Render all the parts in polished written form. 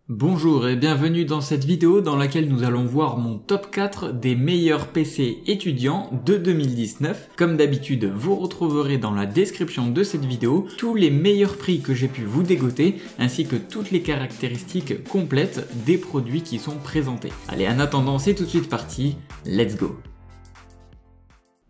Bonjour et bienvenue dans cette vidéo dans laquelle nous allons voir mon top 4 des meilleurs PC étudiants de 2019. Comme d'habitude, vous retrouverez dans la description de cette vidéo tous les meilleurs prix que j'ai pu vous dégoter ainsi que toutes les caractéristiques complètes des produits qui sont présentés. Allez, en attendant, c'est tout de suite parti, let's go!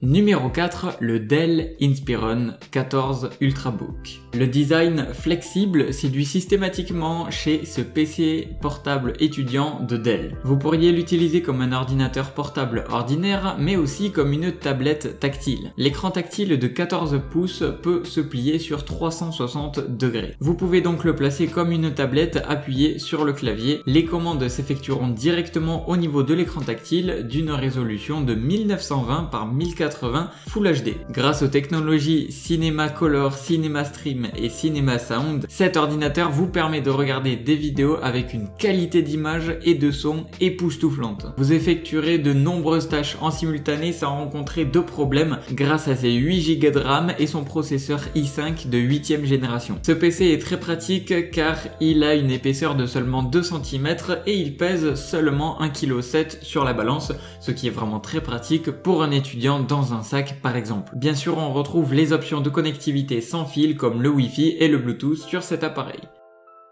Numéro 4, le Dell Inspiron 14 Ultrabook. Le design flexible séduit systématiquement chez ce PC portable étudiant de Dell. Vous pourriez l'utiliser comme un ordinateur portable ordinaire, mais aussi comme une tablette tactile. L'écran tactile de 14 pouces peut se plier sur 360 degrés. Vous pouvez donc le placer comme une tablette appuyée sur le clavier. Les commandes s'effectueront directement au niveau de l'écran tactile d'une résolution de 1920 par 1080 Full HD. Grâce aux technologies Cinema Color, Cinema Stream et Cinema Sound, cet ordinateur vous permet de regarder des vidéos avec une qualité d'image et de son époustouflante. Vous effectuerez de nombreuses tâches en simultané sans rencontrer de problème grâce à ses 8 Go de RAM et son processeur i5 de 8e génération. Ce PC est très pratique car il a une épaisseur de seulement 2 cm et il pèse seulement 1,7 kg sur la balance, ce qui est vraiment très pratique pour un étudiant dans un sac par exemple. Bien sûr, on retrouve les options de connectivité sans fil comme le Wi-Fi et le Bluetooth sur cet appareil.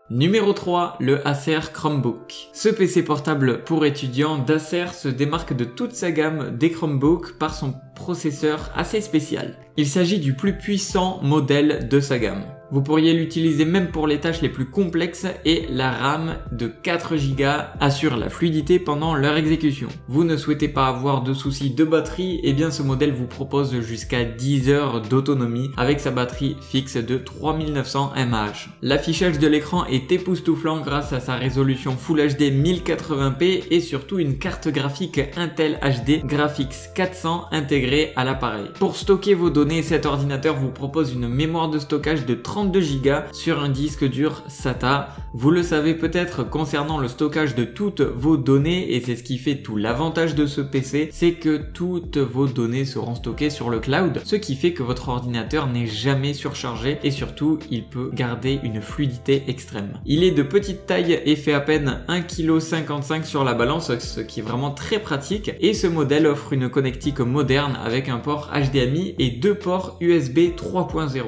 Numéro 3, le Acer Chromebook. Ce PC portable pour étudiants d'Acer se démarque de toute sa gamme des Chromebooks par son processeur assez spécial. Il s'agit du plus puissant modèle de sa gamme. Vous pourriez l'utiliser même pour les tâches les plus complexes et la RAM de 4 Go assure la fluidité pendant leur exécution. Vous ne souhaitez pas avoir de soucis de batterie, et bien ce modèle vous propose jusqu'à 10 heures d'autonomie avec sa batterie fixe de 3900 mAh. L'affichage de l'écran est époustouflant grâce à sa résolution Full HD 1080p et surtout une carte graphique Intel HD Graphics 400 intégrée à l'appareil. Pour stocker vos données, cet ordinateur vous propose une mémoire de stockage de 32 Go sur un disque dur SATA. Vous le savez peut-être concernant le stockage de toutes vos données, et c'est ce qui fait tout l'avantage de ce PC, c'est que toutes vos données seront stockées sur le cloud, ce qui fait que votre ordinateur n'est jamais surchargé et surtout il peut garder une fluidité extrême. Il est de petite taille et fait à peine 1,55 kg sur la balance, ce qui est vraiment très pratique, et ce modèle offre une connectique moderne avec un port HDMI et 2 ports USB 3.0.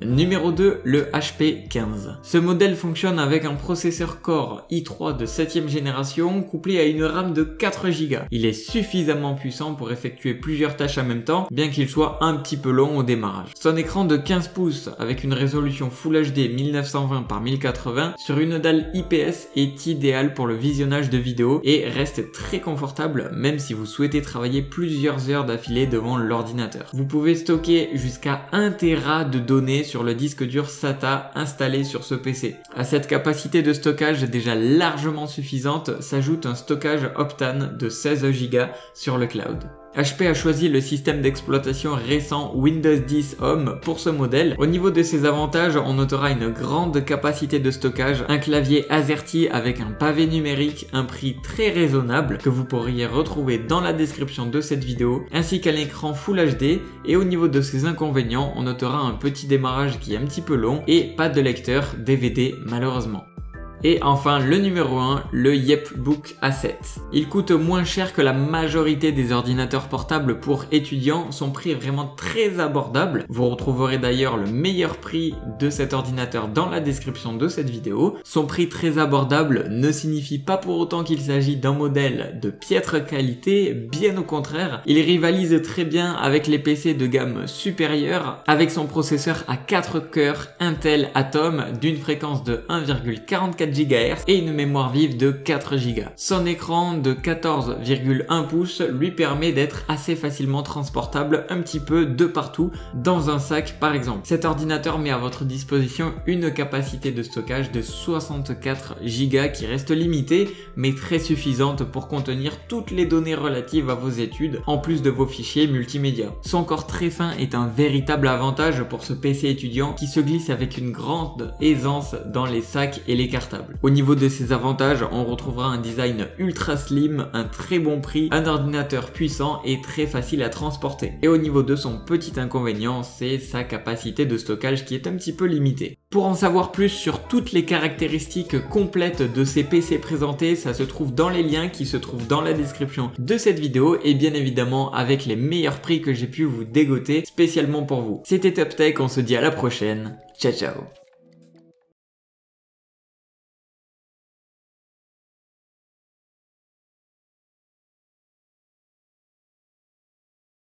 Numéro 2, le HP 15. Ce modèle fonctionne avec un processeur Core i3 de 7e génération couplé à une RAM de 4 Go. Il est suffisamment puissant pour effectuer plusieurs tâches en même temps, bien qu'il soit un petit peu long au démarrage. Son écran de 15 pouces avec une résolution Full HD 1920 par 1080 sur une dalle IPS est idéal pour le visionnage de vidéos et reste très confortable même si vous souhaitez travailler plusieurs heures d'affilée devant l'ordinateur. Vous pouvez stocker jusqu'à 1 Tera de données sur le disque dur SATA installé sur ce PC. À cette capacité de stockage déjà largement suffisante s'ajoute un stockage Optane de 16 Go sur le cloud. HP a choisi le système d'exploitation récent Windows 10 Home pour ce modèle. Au niveau de ses avantages, on notera une grande capacité de stockage, un clavier AZERTY avec un pavé numérique, un prix très raisonnable que vous pourriez retrouver dans la description de cette vidéo, ainsi qu'un écran Full HD. Et au niveau de ses inconvénients, on notera un petit démarrage qui est un petit peu long et pas de lecteur DVD malheureusement. Et enfin le numéro 1, le YepBook A7. Il coûte moins cher que la majorité des ordinateurs portables pour étudiants, son prix est vraiment très abordable. Vous retrouverez d'ailleurs le meilleur prix de cet ordinateur dans la description de cette vidéo. Son prix très abordable ne signifie pas pour autant qu'il s'agit d'un modèle de piètre qualité, bien au contraire. Il rivalise très bien avec les PC de gamme supérieure avec son processeur à 4 cœurs Intel Atom d'une fréquence de 1,44 GHz et une mémoire vive de 4 Go. Son écran de 14,1 pouces lui permet d'être assez facilement transportable un petit peu de partout dans un sac par exemple. Cet ordinateur met à votre disposition une capacité de stockage de 64 Go qui reste limitée mais très suffisante pour contenir toutes les données relatives à vos études en plus de vos fichiers multimédia. Son corps très fin est un véritable avantage pour ce PC étudiant qui se glisse avec une grande aisance dans les sacs et les cartables. portable. Au niveau de ses avantages, on retrouvera un design ultra slim, un très bon prix, un ordinateur puissant et très facile à transporter. Et au niveau de son petit inconvénient, c'est sa capacité de stockage qui est un petit peu limitée. Pour en savoir plus sur toutes les caractéristiques complètes de ces PC présentés, ça se trouve dans les liens qui se trouvent dans la description de cette vidéo et bien évidemment avec les meilleurs prix que j'ai pu vous dégoter spécialement pour vous. C'était Top Tech, on se dit à la prochaine. Ciao ciao.